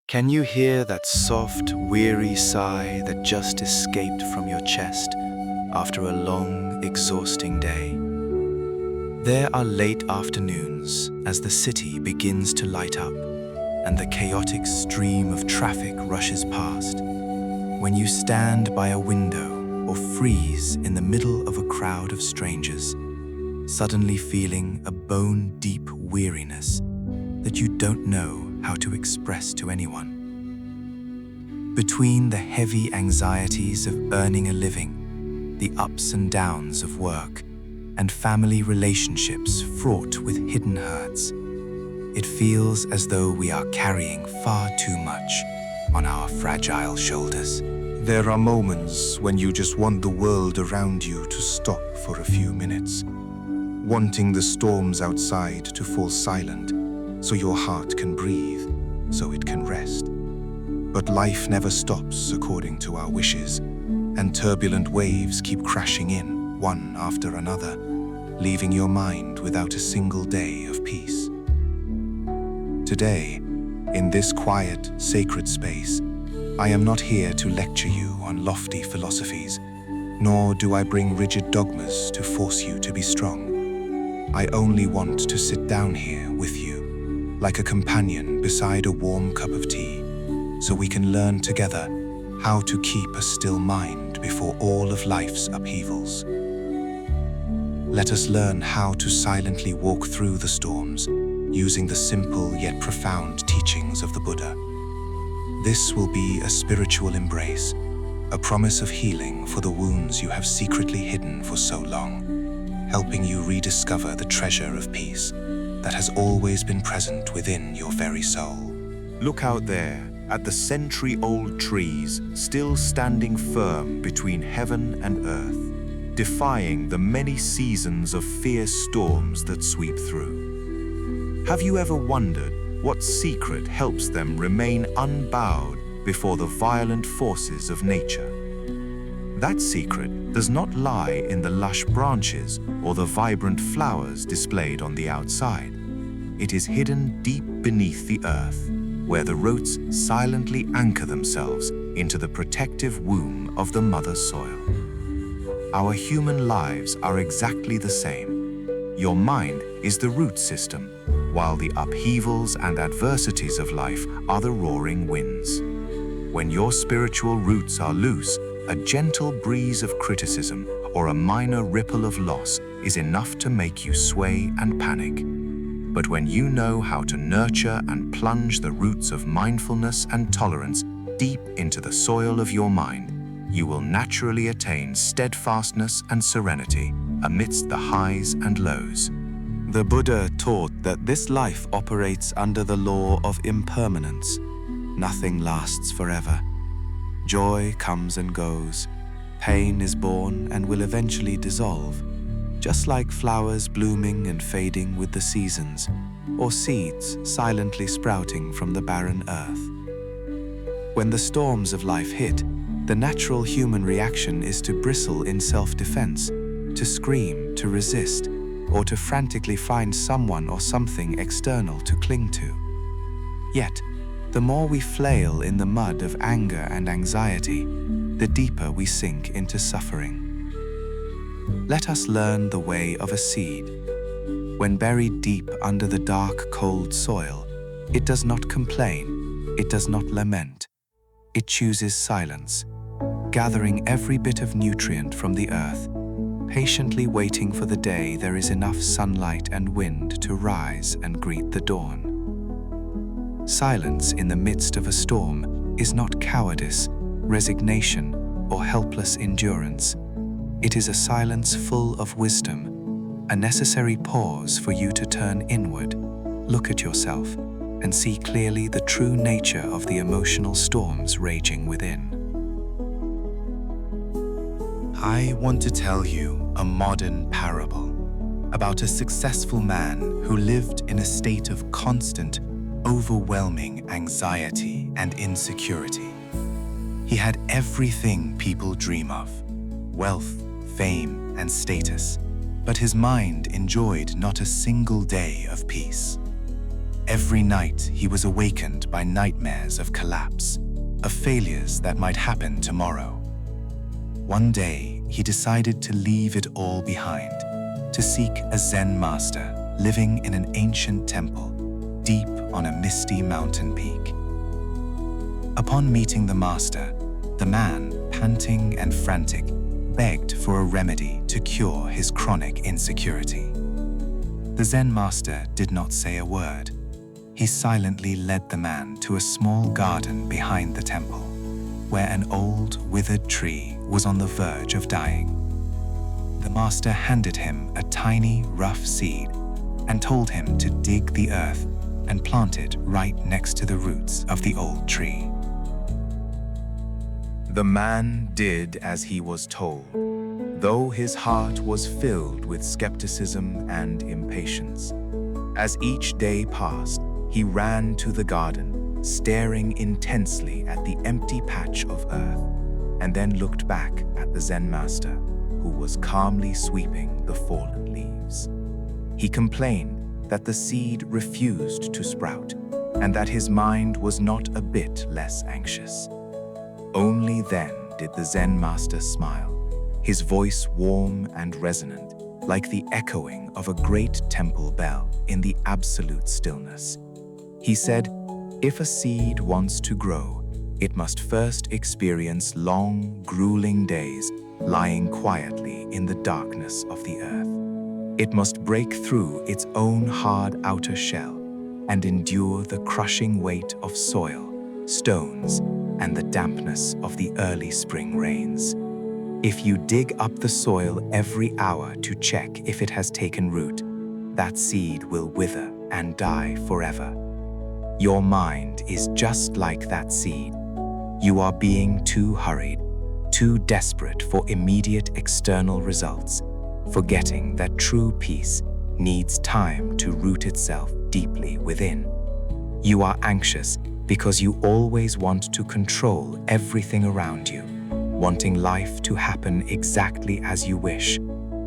Can you hear that soft, weary sigh that just escaped from your chest after a long, exhausting day? There are late afternoons as the city begins to light up and the chaotic stream of traffic rushes past. When you stand by a window or freeze in the middle of a crowd of strangers, suddenly feeling a bone-deep weariness that you don't know how to express to anyone. Between the heavy anxieties of earning a living, the ups and downs of work, and family relationships fraught with hidden hurts, it feels as though we are carrying far too much on our fragile shoulders. There are moments when you just want the world around you to stop for a few minutes, wanting the storms outside to fall silent so your heart can breathe, so it can rest. But life never stops according to our wishes, and turbulent waves keep crashing in, one after another, leaving your mind without a single day of peace. Today, in this quiet, sacred space, I am not here to lecture you on lofty philosophies, nor do I bring rigid dogmas to force you to be strong. I only want to sit down here with you, like a companion beside a warm cup of tea, so we can learn together how to keep a still mind before all of life's upheavals. Let us learn how to silently walk through the storms, using the simple yet profound teachings of the Buddha. This will be a spiritual embrace, a promise of healing for the wounds you have secretly hidden for so long, helping you rediscover the treasure of peace that has always been present within your very soul. Look out there at the century-old trees still standing firm between heaven and earth, defying the many seasons of fierce storms that sweep through. Have you ever wondered what secret helps them remain unbowed before the violent forces of nature? That secret does not lie in the lush branches or the vibrant flowers displayed on the outside. It is hidden deep beneath the earth, where the roots silently anchor themselves into the protective womb of the mother soil. Our human lives are exactly the same. Your mind is the root system, while the upheavals and adversities of life are the roaring winds. When your spiritual roots are loose, a gentle breeze of criticism or a minor ripple of loss is enough to make you sway and panic. But when you know how to nurture and plunge the roots of mindfulness and tolerance deep into the soil of your mind, you will naturally attain steadfastness and serenity amidst the highs and lows. The Buddha taught that this life operates under the law of impermanence. Nothing lasts forever. Joy comes and goes. Pain is born and will eventually dissolve, just like flowers blooming and fading with the seasons, or seeds silently sprouting from the barren earth. When the storms of life hit, the natural human reaction is to bristle in self-defense, to scream, to resist, or to frantically find someone or something external to cling to. Yet, the more we flail in the mud of anger and anxiety, the deeper we sink into suffering. Let us learn the way of a seed. When buried deep under the dark, cold soil, it does not complain, it does not lament. It chooses silence, gathering every bit of nutrient from the earth, patiently waiting for the day there is enough sunlight and wind to rise and greet the dawn. Silence in the midst of a storm is not cowardice, resignation, or helpless endurance. It is a silence full of wisdom, a necessary pause for you to turn inward, look at yourself, and see clearly the true nature of the emotional storms raging within. I want to tell you a modern parable about a successful man who lived in a state of constant, overwhelming anxiety and insecurity. He had everything people dream of: wealth, fame, and status, but his mind enjoyed not a single day of peace. every night he was awakened by nightmares of collapse, of failures that might happen tomorrow. One day, he decided to leave it all behind, to seek a Zen master living in an ancient temple deep on a misty mountain peak. Upon meeting the master, the man, panting and frantic, begged for a remedy to cure his chronic insecurity. The Zen master did not say a word. He silently led the man to a small garden behind the temple, where an old, withered tree was on the verge of dying. The master handed him a tiny, rough seed and told him to dig the earth and plant it right next to the roots of the old tree. The man did as he was told, though his heart was filled with skepticism and impatience. As each day passed, he ran to the garden, staring intensely at the empty patch of earth, and then looked back at the Zen master, who was calmly sweeping the fallen leaves. He complained that the seed refused to sprout, and that his mind was not a bit less anxious. Only then did the Zen master smile, his voice warm and resonant, like the echoing of a great temple bell in the absolute stillness. He said, "If a seed wants to grow, it must first experience long, grueling days lying quietly in the darkness of the earth. It must break through its own hard outer shell and endure the crushing weight of soil, stones, and the dampness of the early spring rains. If you dig up the soil every hour to check if it has taken root, that seed will wither and die forever. Your mind is just like that seed. You are being too hurried, too desperate for immediate external results, forgetting that true peace needs time to root itself deeply within. You are anxious because you always want to control everything around you, wanting life to happen exactly as you wish,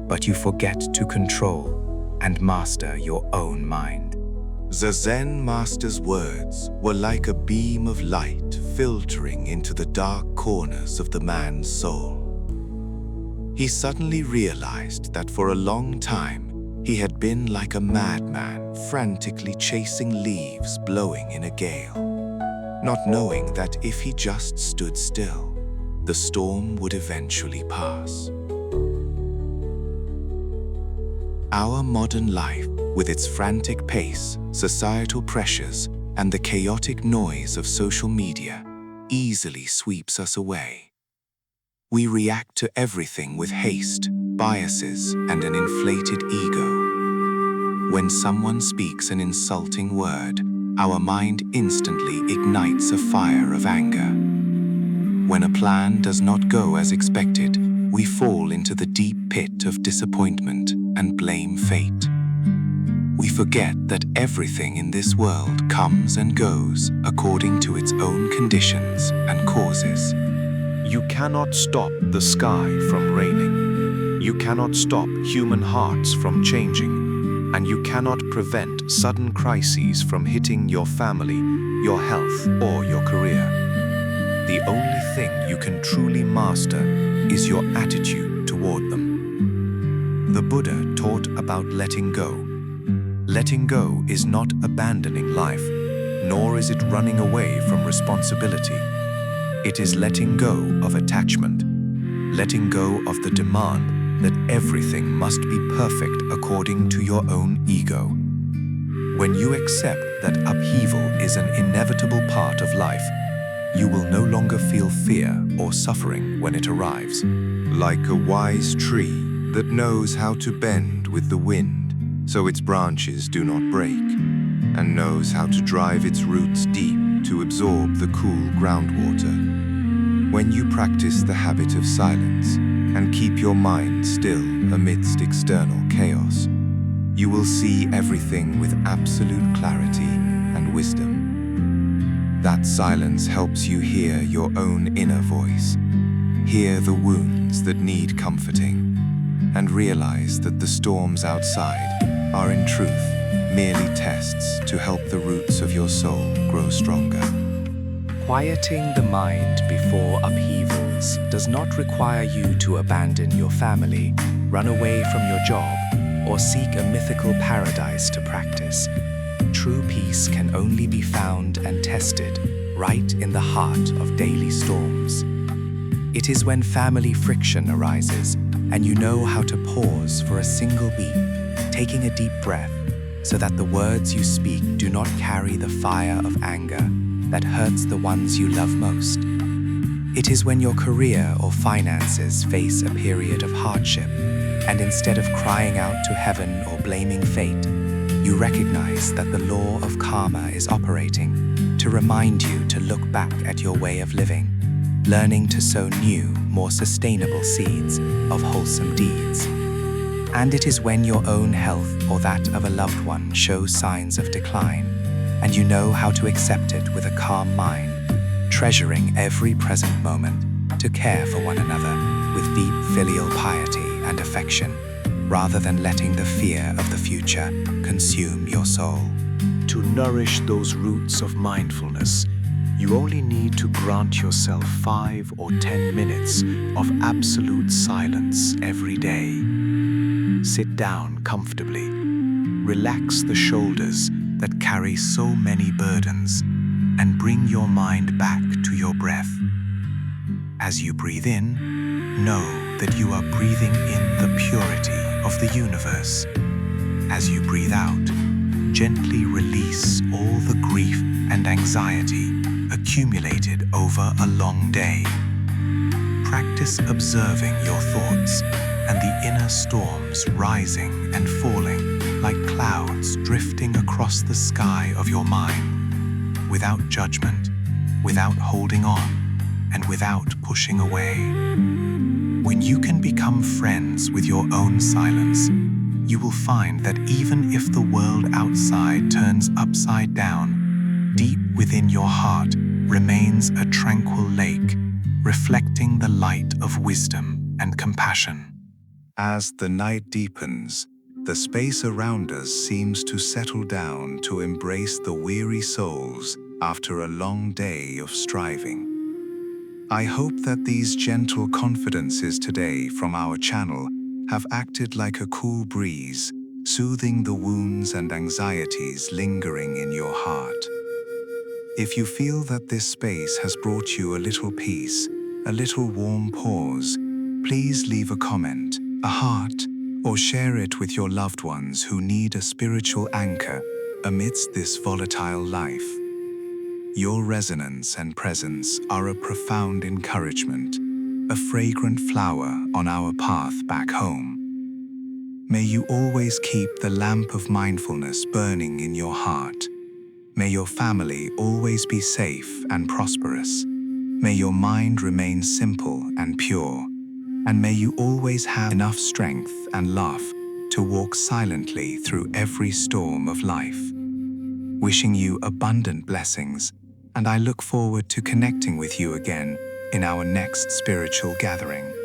but you forget to control and master your own mind." The Zen master's words were like a beam of light filtering into the dark corners of the man's soul. He suddenly realized that for a long time, he had been like a madman frantically chasing leaves blowing in a gale, not knowing that if he just stood still, the storm would eventually pass. Our modern life, with its frantic pace, societal pressures, and the chaotic noise of social media, easily sweeps us away. We react to everything with haste, biases, and an inflated ego. When someone speaks an insulting word, our mind instantly ignites a fire of anger. When a plan does not go as expected, we fall into the deep pit of disappointment and blame fate. We forget that everything in this world comes and goes according to its own conditions and causes. You cannot stop the sky from raining. You cannot stop human hearts from changing. And you cannot prevent sudden crises from hitting your family, your health, or your career. The only thing you can truly master is your attitude toward them. The Buddha taught about letting go. Letting go is not abandoning life, nor is it running away from responsibility. It is letting go of attachment, letting go of the demand that everything must be perfect according to your own ego. When you accept that upheaval is an inevitable part of life, you will no longer feel fear or suffering when it arrives. Like a wise tree that knows how to bend with the wind so its branches do not break, and knows how to drive its roots deep to absorb the cool groundwater. When you practice the habit of silence and keep your mind still amidst external chaos, you will see everything with absolute clarity and wisdom. That silence helps you hear your own inner voice, hear the wounds that need comforting, and realize that the storms outside are in truth merely tests to help the roots of your soul grow stronger. Quieting the mind before upheavals does not require you to abandon your family, run away from your job, or seek a mythical paradise to practice. True peace can only be found and tested right in the heart of daily storms. It is when family friction arises and you know how to pause for a single beat, taking a deep breath, so that the words you speak do not carry the fire of anger that hurts the ones you love most. It is when your career or finances face a period of hardship, and instead of crying out to heaven or blaming fate, you recognize that the law of karma is operating to remind you to look back at your way of living, learning to sow new, more sustainable seeds of wholesome deeds. And it is when your own health or that of a loved one shows signs of decline, and you know how to accept it with a calm mind, treasuring every present moment to care for one another with deep filial piety and affection, rather than letting the fear of the future consume your soul. To nourish those roots of mindfulness, you only need to grant yourself 5 or 10 minutes of absolute silence every day. Sit down comfortably. Relax the shoulders that carry so many burdens, and bring your mind back to your breath. As you breathe in, know that you are breathing in the purity of the universe. As you breathe out, gently release all the grief and anxiety accumulated over a long day. Practice observing your thoughts and the inner storms rising and falling like clouds drifting across the sky of your mind, without judgment, without holding on, and without pushing away. When you can become friends with your own silence, you will find that even if the world outside turns upside down, deep within your heart remains a tranquil lake, reflecting the light of wisdom and compassion. As the night deepens, the space around us seems to settle down to embrace the weary souls after a long day of striving. I hope that these gentle confidences today from our channel have acted like a cool breeze, soothing the wounds and anxieties lingering in your heart. If you feel that this space has brought you a little peace, a little warm pause, please leave a comment, a heart, or share it with your loved ones who need a spiritual anchor amidst this volatile life. Your resonance and presence are a profound encouragement, a fragrant flower on our path back home. May you always keep the lamp of mindfulness burning in your heart. May your family always be safe and prosperous. May your mind remain simple and pure. And may you always have enough strength and love to walk silently through every storm of life. Wishing you abundant blessings, and I look forward to connecting with you again in our next spiritual gathering.